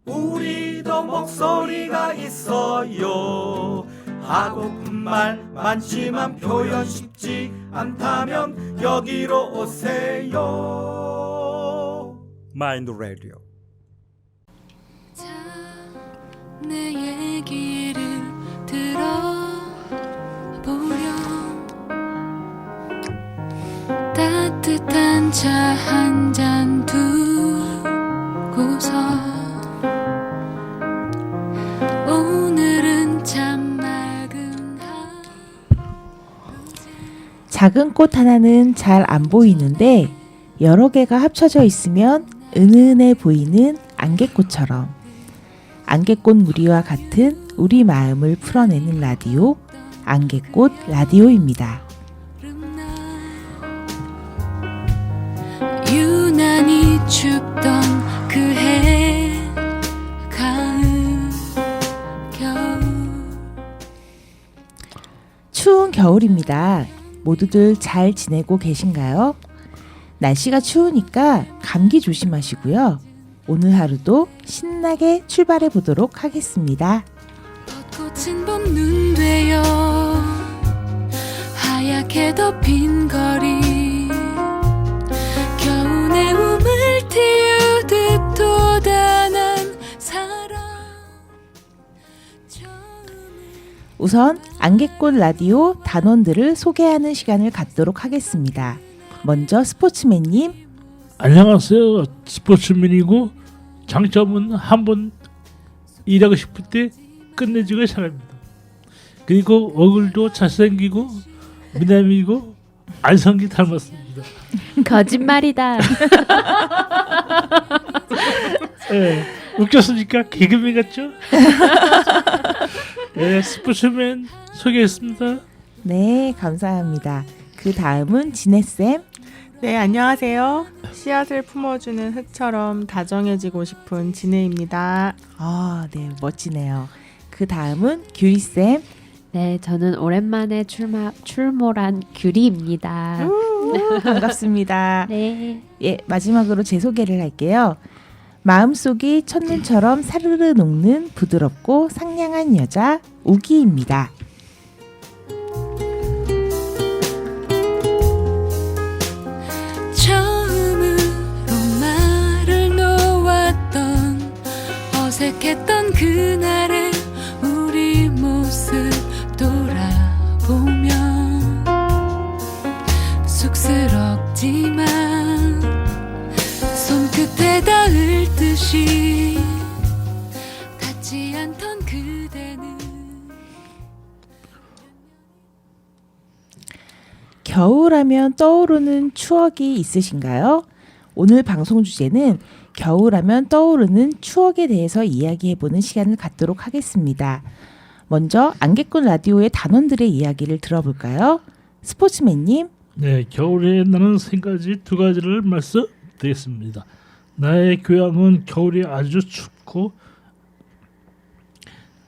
우리도 목소리가 있어요. 하고픈 말 많지만 표현 쉽지 않다면 여기로 오세요. 마인드 라디오. 자, 내 얘기를 들어보렴. 따뜻한 차 한 잔 두고서 오늘은 참 맑은 작은 꽃 하나는 잘 안 보이는데 여러 개가 합쳐져 있으면 은은해 보이는 안개꽃처럼 안개꽃 무리와 같은 우리 마음을 풀어내는 라디오 안개꽃 라디오입니다. 유난히 춥던 그해 가을 겨울 추운 겨울입니다. 모두들 잘 지내고 계신가요? 날씨가 추우니까 감기 조심하시고요. 오늘 하루도 신나게 출발해 보도록 하겠습니다. 벚꽃은 봄눈 되어 하얗게 덮인 거리 겨우내 움을 틔우듯 도단한 사랑 우선 안개꽃 라디오 단원들을 소개하는 시간을 갖도록 하겠습니다. 먼저 스포츠맨님. 안녕하세요. 스포츠맨이고 장점은 한번 일하고 싶을 때 끝내주기가 잘합니다. 그리고 얼굴도 잘생기고 미남이고 안성기 닮았습니다. 거짓말이다. 네, 웃겼으니까 개그맨 같죠? 네, 스포츠맨 소개했습니다. 네, 감사합니다. 그 다음은 진혜쌤. 네, 안녕하세요. 씨앗을 품어주는 흙처럼 다정해지고 싶은 진혜입니다. 아, 네, 멋지네요. 그 다음은 규리쌤. 네, 저는 오랜만에 출몰한 규리입니다. 반갑습니다. 네. 예, 마지막으로 제 소개를 할게요. 마음속이 첫눈처럼 사르르 녹는 부드럽고 상냥한 여자 우기입니다. 처음으로 말을 놓았던 어색했던 그날의 우리 모습 돌아보면 쑥스럽지만 손끝에 닿을 듯이 닿지 않던 그대는 겨울하면 떠오르는 추억이 있으신가요? 오늘 방송 주제는 겨울하면 떠오르는 추억에 대해서 이야기해보는 시간을 갖도록 하겠습니다. 먼저 안개꽃 라디오의 단원들의 이야기를 들어볼까요? 스포츠맨님. 네, 겨울에 나는 생각지 두 가지를 말씀드리겠습니다. 나의 교양은 겨울이 아주 춥고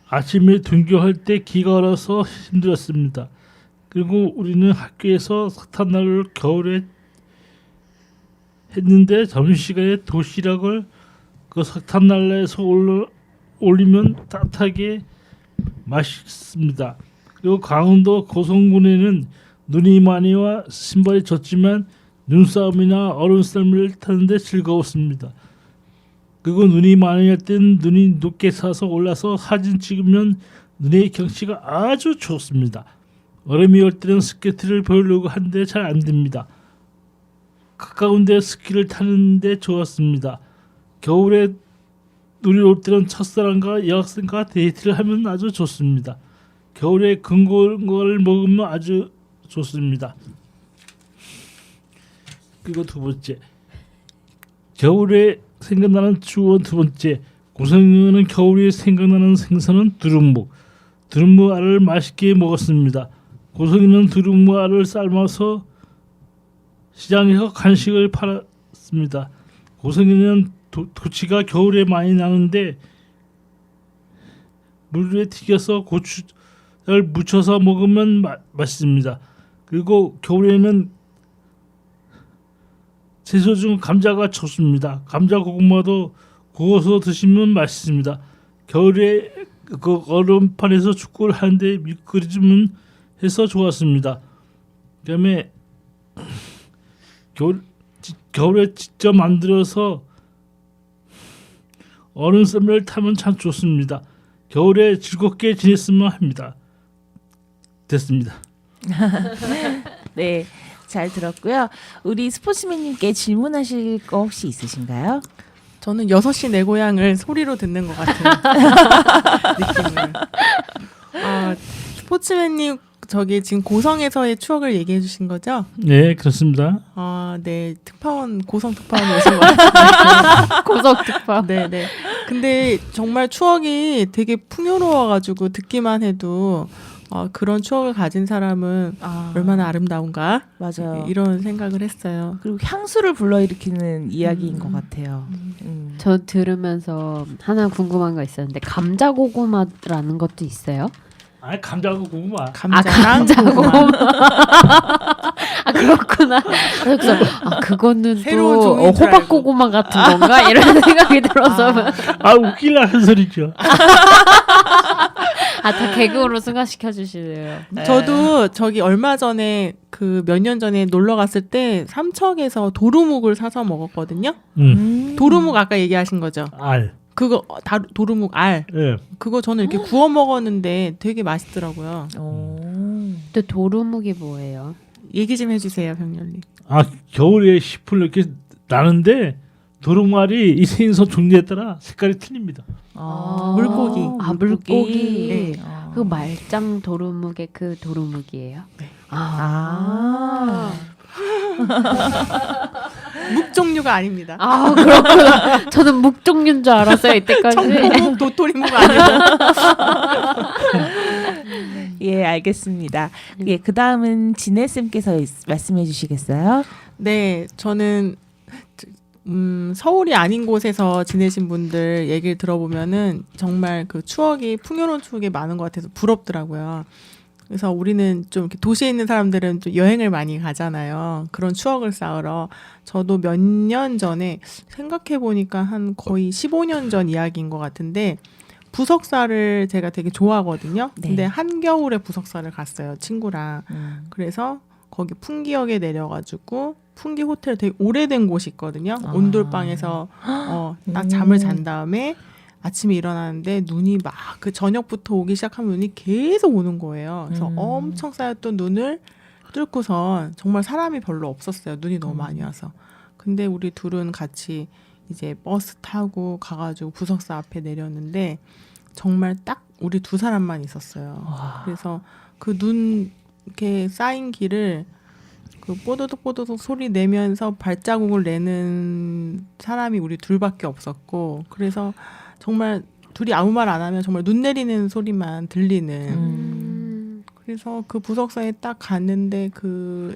아침에 등교할 때 기가 얼어서 힘들었습니다. 그리고 우리는 학교에서 석탄날을 겨울에 했는데 점심시간에 도시락을 그 석탄날에서 올리면 따뜻하게 맛있습니다. 그리고 강원도 고성군에는 눈이 많이 와 신발이 젖지만 눈싸움이나 얼음썰매를 타는데 즐거웠습니다. 그리고 눈이 많이 할 땐 눈이 높게 사서 올라서 사진 찍으면 눈의 경치가 아주 좋습니다. 얼음이 올 때는 스케이트를 배우려고 하는데 잘 안 됩니다. 가까운 데 스키를 타는데 좋았습니다. 겨울에 눈이 올 때는 첫사랑과 여학생과 데이트를 하면 아주 좋습니다. 겨울에 근고한 걸 먹으면 아주 좋습니다. 그리고 두 번째, 겨울에 생각나는 추억. 두 번째, 고성에는 겨울에 생각나는 생선은 두릅묵. 두릅묵 알을 맛있게 먹었습니다. 고성에는 두릅묵 알을 삶아서 시장에서 간식을 팔았습니다. 고성에는 도치가 겨울에 많이 나는데 물 위에 튀겨서 고추를 묻혀서 먹으면 맛있습니다. 그리고 겨울에는 채소 중 감자가 좋습니다. 감자 고구마도 구워서 드시면 맛있습니다. 겨울에 그 얼음판에서 축구를 하는데 미끄러지면 해서 좋았습니다. 그다음에 겨울에 직접 만들어서 얼음썰매를 타면 참 좋습니다. 겨울에 즐겁게 지냈으면 합니다. 됐습니다. 네, 잘 들었고요. 우리 스포츠맨님께 질문하실 거 혹시 있으신가요? 저는 6시 내 고향을 소리로 듣는 것 같은 느낌을. 스포츠맨님 저기 지금 고성에서의 추억을 얘기해 주신 거죠? 네, 그렇습니다. 네. 고성 특파원이 오신 것 같아요. 고속특파. 네네. 근데 정말 추억이 되게 풍요로워가지고 듣기만 해도 그런 추억을 가진 사람은 얼마나 아름다운가 맞아요. 이런 생각을 했어요. 그리고 향수를 불러일으키는 이야기인 것 같아요. 저 들으면서 하나 궁금한 거 있었는데 감자고구마라는 것도 있어요? 아, 감자하고 고구마. 감자랑 감자고구마. 고구마. 아 그렇구나. 그래서 그거는 새로운 또 종인 줄 호박고구마 같은 건가 이런 생각이 들어서 웃기려 하는 소리죠. 다 개그로 승화시켜 주시네요. 저도 저기 얼마 전에 그 몇 년 전에 놀러 갔을 때 삼척에서 도루묵을 사서 먹었거든요. 도루묵 아까 얘기하신 거죠? 알. 그거 도루묵 알. 예. 그거 저는 이렇게 구워 먹었는데 되게 맛있더라고요. 또 도루묵이 뭐예요? 얘기 좀 해주세요, 병렬님. 겨울에 씨풀 이렇게 나는데 도루묵알이 이생선 종류에 따라 색깔이 틀립니다. 물고기. 물고기. 네. 그 말짱 도루묵의 그 도루묵이에요. 네. 묵 종류가 아닙니다. 그렇구나. 저는 묵 종류인 줄 알았어요 이때까지. 청포묵, 도토리묵 아니고. 예, 알겠습니다. 예, 그 다음은 진혜쌤께서 말씀해 주시겠어요? 네, 저는 서울이 아닌 곳에서 지내신 분들 얘기를 들어보면은 정말 그 추억이 풍요로운 추억이 많은 것 같아서 부럽더라고요. 그래서 우리는 좀 이렇게 도시에 있는 사람들은 좀 여행을 많이 가잖아요. 그런 추억을 쌓으러. 저도 몇 년 전에 생각해 보니까 한 거의 15년 전 이야기인 것 같은데 부석사를 제가 되게 좋아하거든요. 네. 근데 한겨울에 부석사를 갔어요, 친구랑. 그래서 거기 풍기역에 내려가지고 풍기 호텔 되게 오래된 곳이 있거든요. 온돌방에서 딱 잠을 잔 다음에 아침에 일어나는데 눈이 막 그 저녁부터 오기 시작하면 눈이 계속 오는 거예요. 그래서 엄청 쌓였던 눈을 뚫고선 정말 사람이 별로 없었어요. 눈이 너무 많이 와서. 근데 우리 둘은 같이 이제 버스 타고 가가지고 부석사 앞에 내렸는데 정말 딱 우리 두 사람만 있었어요. 그래서 그 눈 이렇게 쌓인 길을 그 뽀드득 소리 내면서 발자국을 내는 사람이 우리 둘밖에 없었고 그래서 정말 둘이 아무 말 안 하면 정말 눈 내리는 소리만 들리는 그래서 그 부석사에 딱 갔는데 그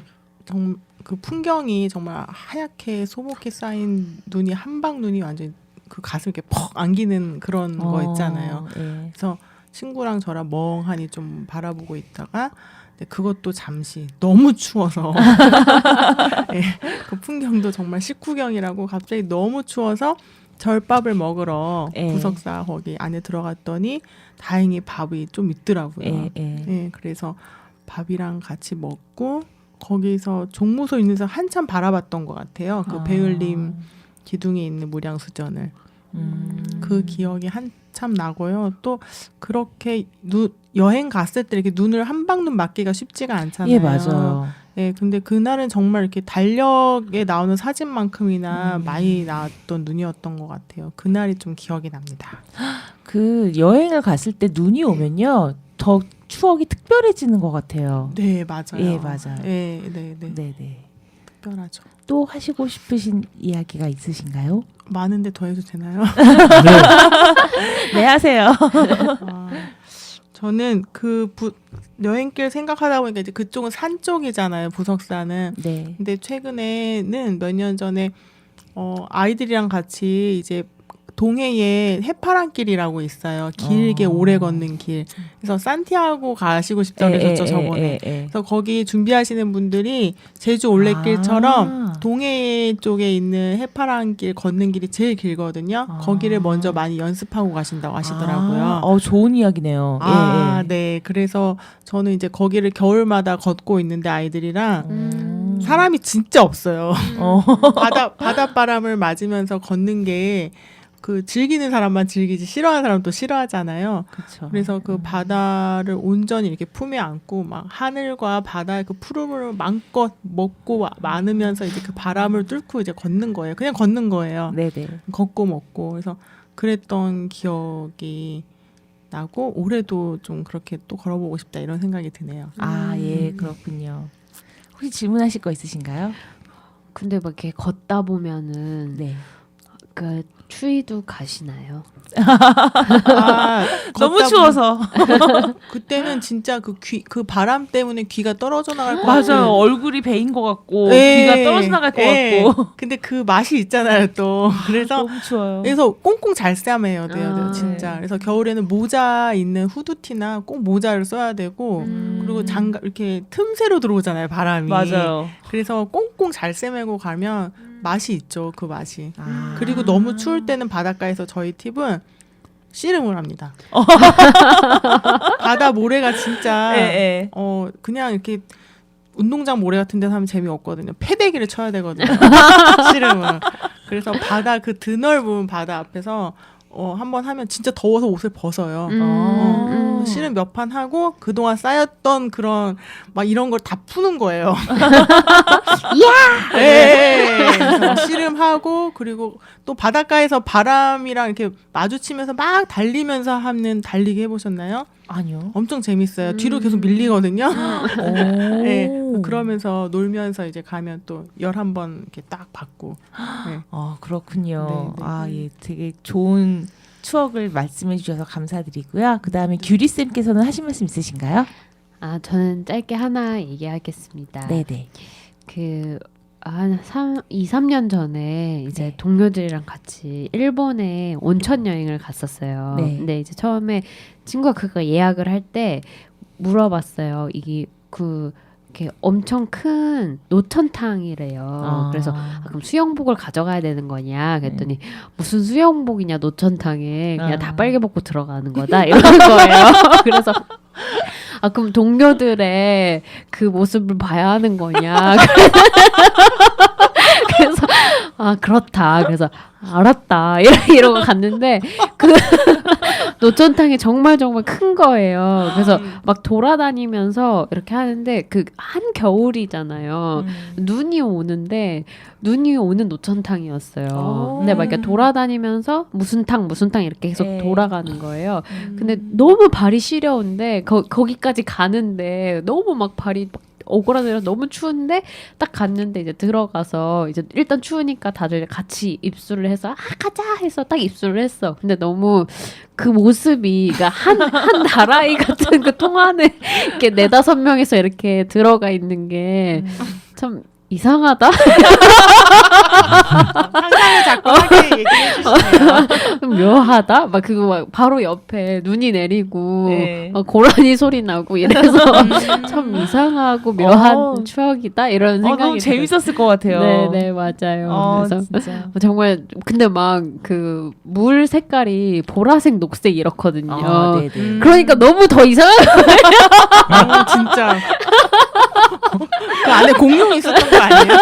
풍경이 정말 하얗게 소복히 쌓인 눈이 한방 눈이 완전 그 가슴 이렇게 퍽 안기는 그런 거 있잖아요. 예. 그래서 친구랑 저랑 멍하니 좀 바라보고 있다가 그것도 잠시 너무 추워서 네, 그 풍경도 정말 식후경이라고 갑자기 너무 추워서 절밥을 먹으러 부석사 거기 안에 들어갔더니 다행히 밥이 좀 있더라고요. 네, 그래서 밥이랑 같이 먹고 거기서 종무소 있는 데서 한참 바라봤던 것 같아요. 그 배을림 기둥에 있는 무량수전을. 그 기억이 한참 나고요. 또 그렇게 여행 갔을 때 이렇게 눈을 한방눈 맞기가 쉽지가 않잖아요. 예, 맞아요. 네, 근데 그날은 정말 이렇게 달력에 나오는 사진만큼이나 많이 나왔던 눈이었던 것 같아요. 그날이 좀 기억이 납니다. 그 여행을 갔을 때 눈이 오면요 더 추억이 특별해지는 것 같아요. 네, 맞아요. 예, 맞아요. 네. 네네. 특별하죠. 또 하시고 싶으신 이야기가 있으신가요? 많은데 더 해도 되나요? 네, 하세요. 저는 그 여행길 생각하다 보니까 이제 그쪽은 산 쪽이잖아요. 부석사는. 네. 근데 최근에는 몇 년 전에 아이들이랑 같이 이제 동해에 해파랑길이라고 있어요. 길게 오래 걷는 길. 그래서 산티아고 가시고 싶다고 그러셨죠 저번에. 그래서 거기 준비하시는 분들이 제주 올레길처럼 동해 쪽에 있는 해파랑길 걷는 길이 제일 길거든요. 거기를 먼저 많이 연습하고 가신다고 하시더라고요. 좋은 이야기네요. 네. 그래서 저는 이제 거기를 겨울마다 걷고 있는데 아이들이랑 사람이 진짜 없어요. 바닷바람을 맞으면서 걷는 게 그 즐기는 사람만 즐기지 싫어하는 사람 또 싫어하잖아요. 그쵸. 그래서 그 바다를 온전히 이렇게 품에 안고 막 하늘과 바다의 그 푸름을 마음껏 먹고 많으면서 이제 그 바람을 뚫고 이제 걷는 거예요. 그냥 걷는 거예요. 네네. 걷고 먹고. 그래서 그랬던 기억이 나고 올해도 좀 그렇게 또 걸어보고 싶다 이런 생각이 드네요. 예, 그렇군요. 혹시 질문하실 거 있으신가요? 근데 막 이렇게 걷다 보면은 네. 그 추위도 가시나요? 너무 걷다 추워서. 그때는 진짜 그 바람 때문에 귀가 떨어져 나갈 것 맞아요. 같고. 얼굴이 베인 것 같고 예, 귀가 떨어져 나갈 것 같고. 근데 그 맛이 있잖아요 또. 그래서 너무 추워요. 그래서 꽁꽁 잘 싸매야 돼요, 아, 진짜. 네. 그래서 겨울에는 모자 있는 후드티나 꼭 모자를 써야 되고 그리고 장갑 이렇게 틈새로 들어오잖아요 바람이. 맞아요. 그래서 꽁꽁 잘 싸매고 가면 맛이 있죠, 그 맛이. 아. 그리고 너무 추울 때는 바닷가에서 저희 팁은 씨름을 합니다. 바다 모래가 진짜 예. 그냥 이렇게 운동장 모래 같은 데서 하면 재미없거든요. 패대기를 쳐야 되거든요. 씨름은. 그래서 바다 그 드넓은 바다 앞에서 한번 하면 진짜 더워서 옷을 벗어요. 씨름 몇 판 하고 그동안 쌓였던 그런 막 이런 걸 다 푸는 거예요. 그래서 씨름하고 그리고 또 바닷가에서 바람이랑 이렇게 마주치면서 막 달리면서 하는 달리기 해보셨나요? 아니요. 엄청 재밌어요. 뒤로 계속 밀리거든요. 오. 네, 그러면서 놀면서 이제 가면 또 11번 이렇게 딱 받고. 네. 그렇군요. 네. 예, 되게 좋은 추억을 말씀해 주셔서 감사드리고요. 그 다음에 규리 쌤께서는 하신 말씀 있으신가요? 저는 짧게 하나 얘기하겠습니다. 네네. 한 2-3년 전에 이제 네. 동료들이랑 같이 일본에 온천 여행을 갔었어요. 네. 근데 이제 처음에 친구가 그거 예약을 할 때 물어봤어요. 이게 이렇게 엄청 큰 노천탕이래요. 그래서 그럼 수영복을 가져가야 되는 거냐? 그랬더니 무슨 수영복이냐 노천탕에 그냥 다 빨개 벗고 들어가는 거다 이러는 거예요. 그래서 그럼 동료들의 그 모습을 봐야 하는 거냐? 그래서 그렇다. 그래서 알았다. 이러고 갔는데 그 노천탕이 정말 큰 거예요. 그래서 막 돌아다니면서 이렇게 하는데 그 한겨울이잖아요. 눈이 오는 노천탕이었어요. 근데 막 이렇게 돌아다니면서 무슨 탕 이렇게 계속 돌아가는 거예요. 근데 너무 발이 시려운데 거기까지 가는데 너무 막 발이 막 오그라들어 너무 추운데 딱 갔는데 이제 들어가서 이제 일단 추우니까 다들 같이 입술을 해서 가자 해서 딱 입술을 했어. 근데 너무 그 모습이 그러니까 한 나라이 같은 그 통 안에 이렇게 4-5명이서 이렇게 들어가 있는 게 참 이상하다. 상상을 자꾸 하게 얘기해 주시네요. 묘하다. 막 그거 막 바로 옆에 눈이 내리고 네. 막 고라니 소리 나고 이래서 참 이상하고 묘한 추억이다 이런 생각이 너무 재밌었을 것 같아요. 네 맞아요. 그래서 진짜. 정말 근데 막 그 물 색깔이 보라색, 녹색 이렇거든요. 네네. 그러니까 너무 더 이상한 진짜. 그 안에 공룡이 있었던 거 아니에요?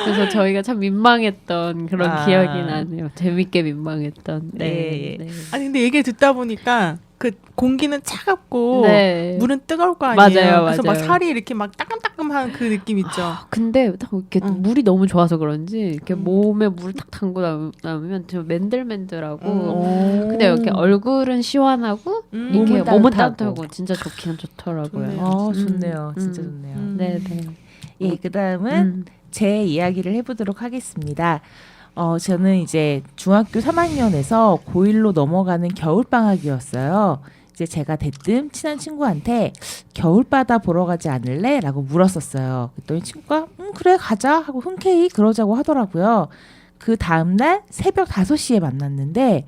그래서 저희가 참 민망했던 그런 아. 기억이 나네요. 재밌게 민망했던. 네. 아니 근데 얘기 듣다 보니까 그 공기는 차갑고 네. 물은 뜨거울 거 아니에요. 맞아요, 그래서 막 맞아요. 살이 이렇게 막 따끔따끔한 그 느낌 있죠. 근데 딱 이렇게 물이 너무 좋아서 그런지 이렇게 음. 몸에 물을 딱 담고 나면 좀 맨들맨들하고 근데 오. 이렇게 얼굴은 시원하고 이렇게 몸은 몸은 따뜻하고. 따뜻하고 진짜 좋기는 좋더라고요. 좋네요. 좋네요. 진짜 좋네요. 네네. 예, 그 다음은 제 이야기를 해보도록 하겠습니다. 저는 이제 중학교 3학년에서 고1로 넘어가는 겨울방학이었어요. 이제 제가 대뜸 친한 친구한테 겨울바다 보러 가지 않을래? 라고 물었었어요. 그랬더니 친구가 그래 가자 하고 흔쾌히 그러자고 하더라고요. 그 다음날 새벽 5시에 만났는데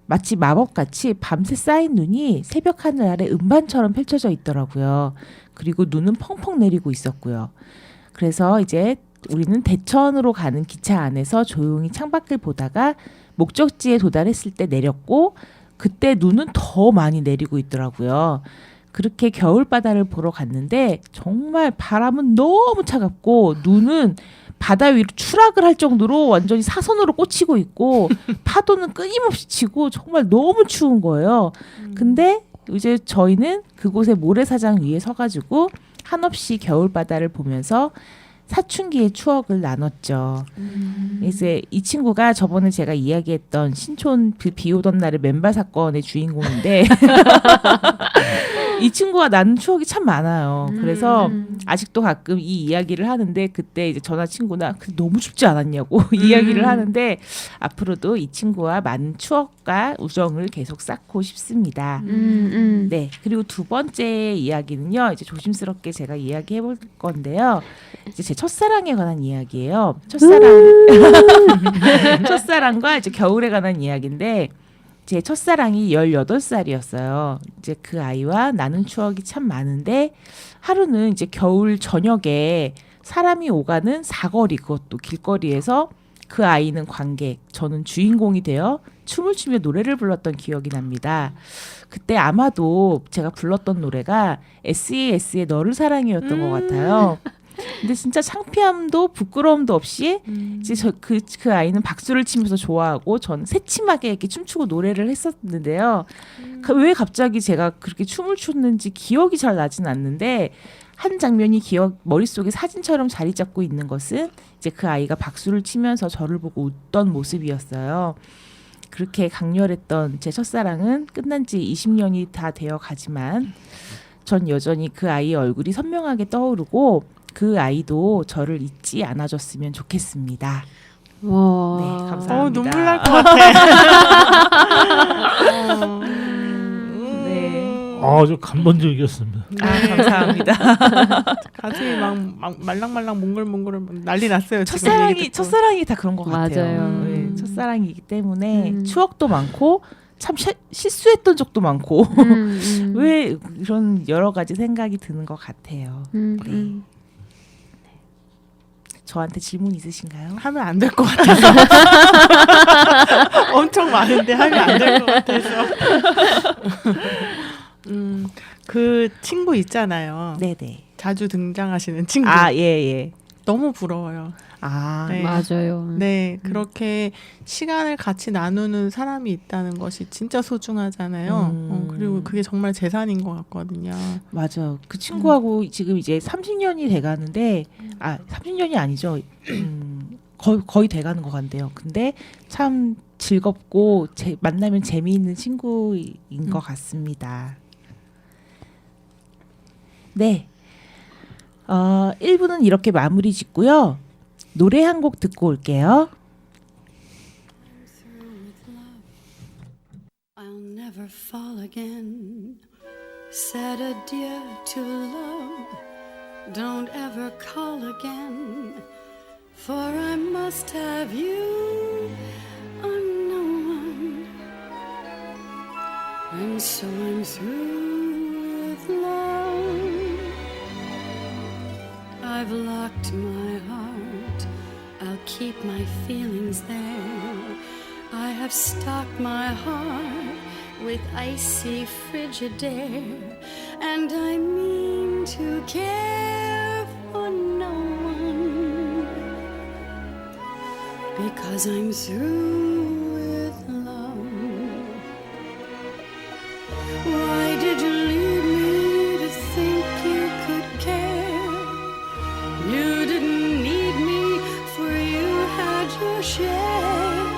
마치 마법같이 밤새 쌓인 눈이 새벽 하늘 아래 음반처럼 펼쳐져 있더라고요. 그리고 눈은 펑펑 내리고 있었고요. 그래서 이제 우리는 대천으로 가는 기차 안에서 조용히 창밖을 보다가 목적지에 도달했을 때 내렸고 그때 눈은 더 많이 내리고 있더라고요. 그렇게 겨울바다를 보러 갔는데 정말 바람은 너무 차갑고 눈은 바다 위로 추락을 할 정도로 완전히 사선으로 꽂히고 있고 파도는 끊임없이 치고 정말 너무 추운 거예요. 근데 이제 저희는 그곳의 모래사장 위에 서가지고 한없이 겨울바다를 보면서 사춘기의 추억을 나눴죠. 이제 이 친구가 저번에 제가 이야기했던 신촌 그 비 오던 날의 맨발 사건의 주인공인데 이 친구와 나는 추억이 참 많아요. 그래서 아직도 가끔 이 이야기를 하는데 그때 이제 전화 친구나 너무 춥지 않았냐고 이야기를 하는데 앞으로도 이 친구와 많은 추억과 우정을 계속 쌓고 싶습니다. 네. 그리고 두 번째 이야기는요. 이제 조심스럽게 제가 이야기해 볼 건데요. 이제 제 첫사랑에 관한 이야기예요. 첫사랑과 이제 겨울에 관한 이야기인데 제 첫사랑이 18살이었어요. 이제 그 아이와 나눈 추억이 참 많은데 하루는 이제 겨울 저녁에 사람이 오가는 사거리 그것도 길거리에서 그 아이는 관객, 저는 주인공이 되어 춤을 추며 노래를 불렀던 기억이 납니다. 그때 아마도 제가 불렀던 노래가 SES의 너를 사랑해였던 것 같아요. 근데 진짜 창피함도 부끄러움도 없이 이제 그 아이는 박수를 치면서 좋아하고 저는 새침하게 이렇게 춤추고 노래를 했었는데요. 왜 갑자기 제가 그렇게 춤을 췄는지 기억이 잘 나진 않는데 한 장면이 머릿속에 사진처럼 자리 잡고 있는 것은 이제 그 아이가 박수를 치면서 저를 보고 웃던 모습이었어요. 그렇게 강렬했던 제 첫사랑은 끝난 지 20년이 다 되어 가지만 전 여전히 그 아이의 얼굴이 선명하게 떠오르고 그 아이도 저를 잊지 않아줬으면 좋겠습니다. 와. 네, 감사합니다. 눈물 날 것 같아. 네. 저 감동적이었습니다. 감사합니다. 가슴이 막 말랑말랑 몽글몽글 난리 났어요. 지금 얘기 듣고. 첫사랑이 다 그런 것 같아요. 맞아요. 네, 첫사랑이기 때문에 추억도 많고 참 실수했던 적도 많고 왜 이런 여러 가지 생각이 드는 것 같아요. 네. 저한테 질문 있으신가요? 하면 안 될 것 같아서. 엄청 많은데 하면 안 될 것 같아서. 그 친구 있잖아요. 네네. 자주 등장하시는 친구. 예. 너무 부러워요. 네. 맞아요. 네, 그렇게 시간을 같이 나누는 사람이 있다는 것이 진짜 소중하잖아요. 그리고 그게 정말 재산인 것 같거든요. 맞아. 그 친구하고 지금 이제 30년이 돼가는데, 30년이 아니죠. 거의 돼가는 것 같네요. 근데 참 즐겁고 만나면 재미있는 친구인 것 같습니다. 네. 1부는 이렇게 마무리 짓고요. 노래 한 곡 듣고 올게요. I'll never fall again. Said adieu to love. Don't ever call again. For I must have you or no one. And so I'm through with love. I've locked my heart. I'll keep my feelings there. I have stocked my heart with icy frigid air, and I mean to care for no one, because I'm through with love. Why did you leave me to think you could care? You didn't need me, for you had your share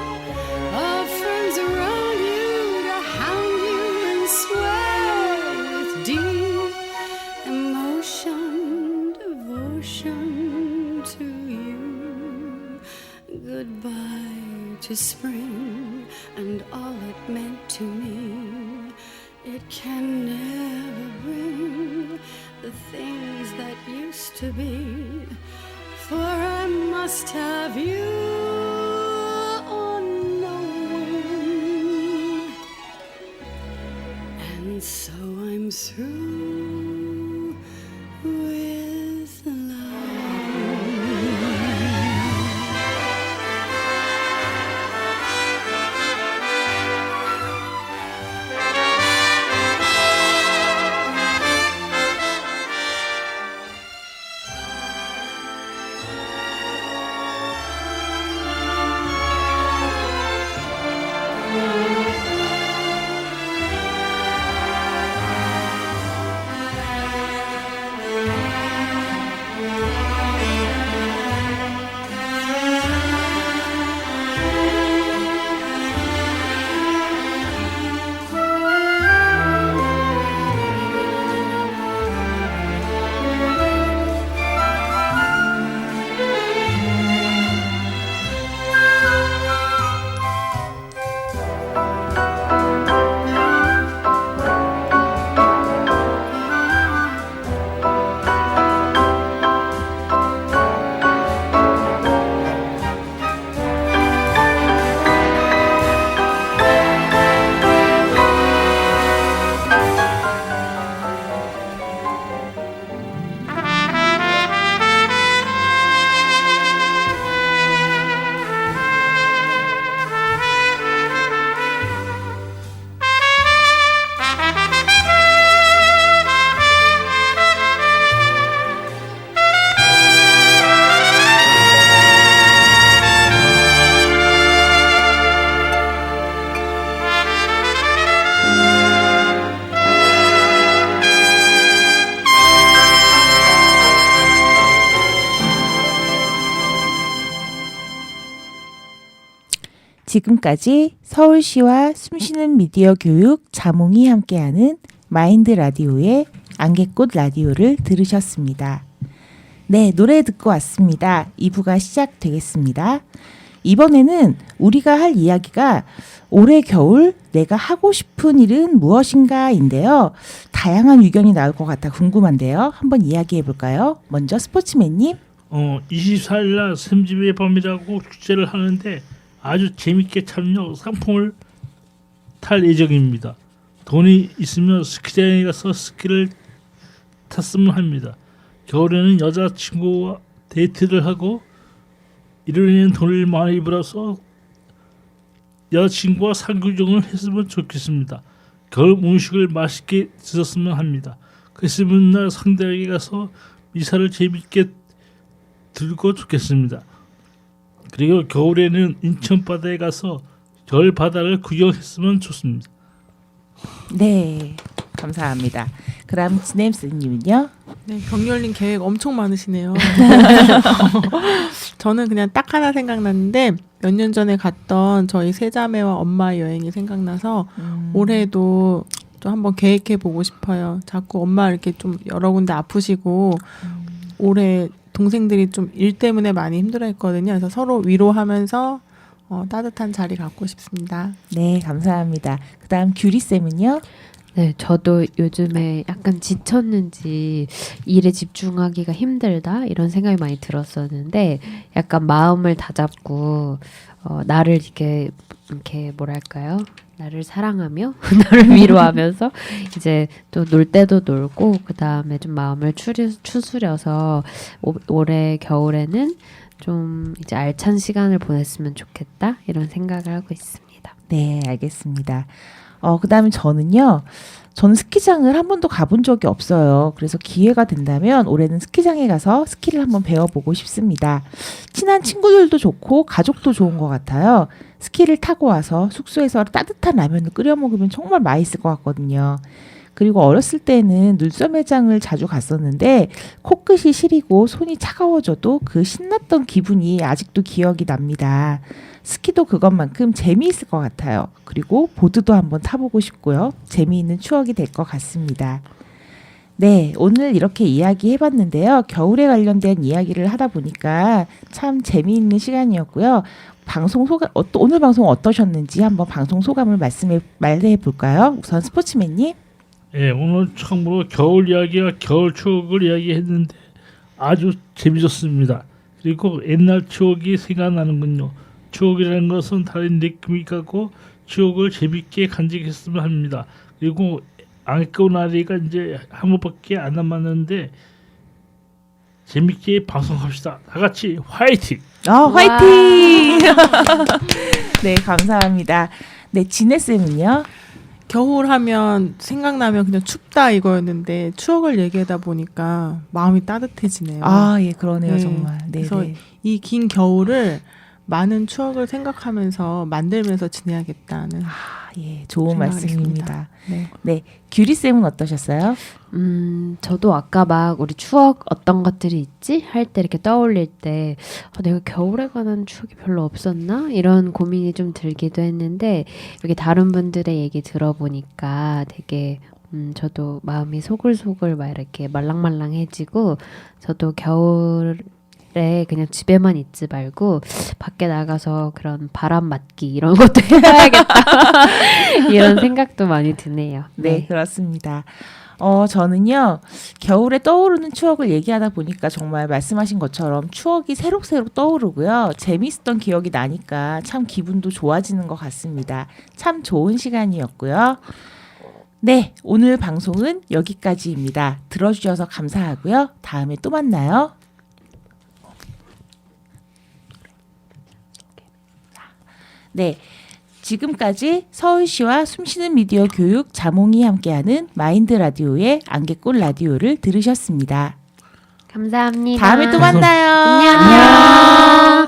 of friends around you to hound you and swear with deep emotion, devotion to you. Goodbye to spring and all it meant to me. It can never bring the things that used to be, for I must have you comes through with love. 지금까지 서울시와 숨쉬는 미디어 교육 자몽이 함께하는 마인드 라디오의 안개꽃 라디오를 들으셨습니다. 네, 노래 듣고 왔습니다. 2부가 시작되겠습니다. 이번에는 우리가 할 이야기가 올해 겨울 내가 하고 싶은 일은 무엇인가인데요. 다양한 의견이 나올 것 같아 궁금한데요. 한번 이야기해 볼까요? 먼저 스포츠맨님. 24일 날 샘집의 밤이라고 축제를 하는데 아주 재밌게 참여 상품을 탈 예정입니다. 돈이 있으면 스키장에 가서 스키를 탔으면 합니다. 겨울에는 여자친구와 데이트를 하고 이를 인해 돈을 많이 벌어서 여자친구와 상교정을 했으면 좋겠습니다. 겨울 음식을 맛있게 드셨으면 합니다. 크리스마스 날 상대에게 가서 미사를 재밌게 들고 좋겠습니다. 그리고 겨울에는 인천 바다에 가서 겨울 바다를 구경했으면 좋습니다. 네, 감사합니다. 그럼 스냅스님은요? 네, 경렬님 계획 엄청 많으시네요. 저는 그냥 딱 하나 생각났는데 몇 년 전에 갔던 저희 세자매와 엄마 여행이 생각나서 올해도 또 한번 계획해 보고 싶어요. 자꾸 엄마 이렇게 좀 여러 군데 아프시고 올해 동생들이 좀 일 때문에 많이 힘들어했거든요. 그래서 서로 위로하면서 따뜻한 자리 갖고 싶습니다. 네, 감사합니다. 그다음 규리쌤은요? 네, 저도 요즘에 약간 지쳤는지 일에 집중하기가 힘들다 이런 생각이 많이 들었었는데 약간 마음을 다잡고 나를 이렇게 뭐랄까요? 나를 사랑하며 나를 위로하면서 이제 또 놀 때도 놀고 그 다음에 좀 마음을 추스려서 올해 겨울에는 좀 이제 알찬 시간을 보냈으면 좋겠다 이런 생각을 하고 있습니다. 네, 알겠습니다. 그다음에 저는 스키장을 한 번도 가본 적이 없어요. 그래서 기회가 된다면 올해는 스키장에 가서 스키를 한번 배워보고 싶습니다. 친한 친구들도 좋고 가족도 좋은 것 같아요. 스키를 타고 와서 숙소에서 따뜻한 라면을 끓여 먹으면 정말 맛있을 것 같거든요. 그리고 어렸을 때는 눈썰 매장을 자주 갔었는데 코끝이 시리고 손이 차가워져도 그 신났던 기분이 아직도 기억이 납니다. 스키도 그것만큼 재미있을 것 같아요. 그리고 보드도 한번 타보고 싶고요. 재미있는 추억이 될 것 같습니다. 네, 오늘 이렇게 이야기해봤는데요. 겨울에 관련된 이야기를 하다 보니까 참 재미있는 시간이었고요. 방송 소감, 오늘 방송 어떠셨는지 한번 방송 소감을 말해 볼까요? 우선 스포츠맨님. 네, 오늘 처음으로 겨울 이야기와 겨울 추억을 이야기했는데 아주 재밌었습니다. 그리고 옛날 추억이 생각나는군요. 추억이라는 것은 다른 느낌이 가고 추억을 재밌게 간직했으면 합니다. 그리고 안개꽃날이가 이제 한 번밖에 안 남았는데 재밌게 방송합시다. 다 같이 화이팅! 화이팅! 네, 감사합니다. 네, 진혜쌤은요? 겨울 하면 생각나면 그냥 춥다 이거였는데 추억을 얘기하다 보니까 마음이 따뜻해지네요. 예, 그러네요, 네. 정말. 네, 그래서 네. 이 긴 겨울을 많은 추억을 생각하면서 만들면서 지내야겠다는 예, 좋은 생각을 말씀입니다. 네. 네, 규리쌤은 어떠셨어요? 저도 아까 막 우리 추억 어떤 것들이 있지? 할 때 이렇게 떠올릴 때 내가 겨울에 관한 추억이 별로 없었나? 이런 고민이 좀 들기도 했는데 여기 다른 분들의 얘기 들어보니까 되게 저도 마음이 소글소글 막 이렇게 말랑말랑해지고 저도 겨울에 그냥 집에만 있지 말고 밖에 나가서 그런 바람 맞기 이런 것도 해봐야겠다 이런 생각도 많이 드네요. 네, 그렇습니다. 저는요, 겨울에 떠오르는 추억을 얘기하다 보니까 정말 말씀하신 것처럼 추억이 새록새록 떠오르고요. 재미있었던 기억이 나니까 참 기분도 좋아지는 것 같습니다. 참 좋은 시간이었고요. 네, 오늘 방송은 여기까지입니다. 들어주셔서 감사하고요. 다음에 또 만나요. 네. 지금까지 서울시와 숨쉬는 미디어 교육 자몽이 함께하는 마인드 라디오의 안개꽃 라디오를 들으셨습니다. 감사합니다. 다음에 또 만나요. 안녕.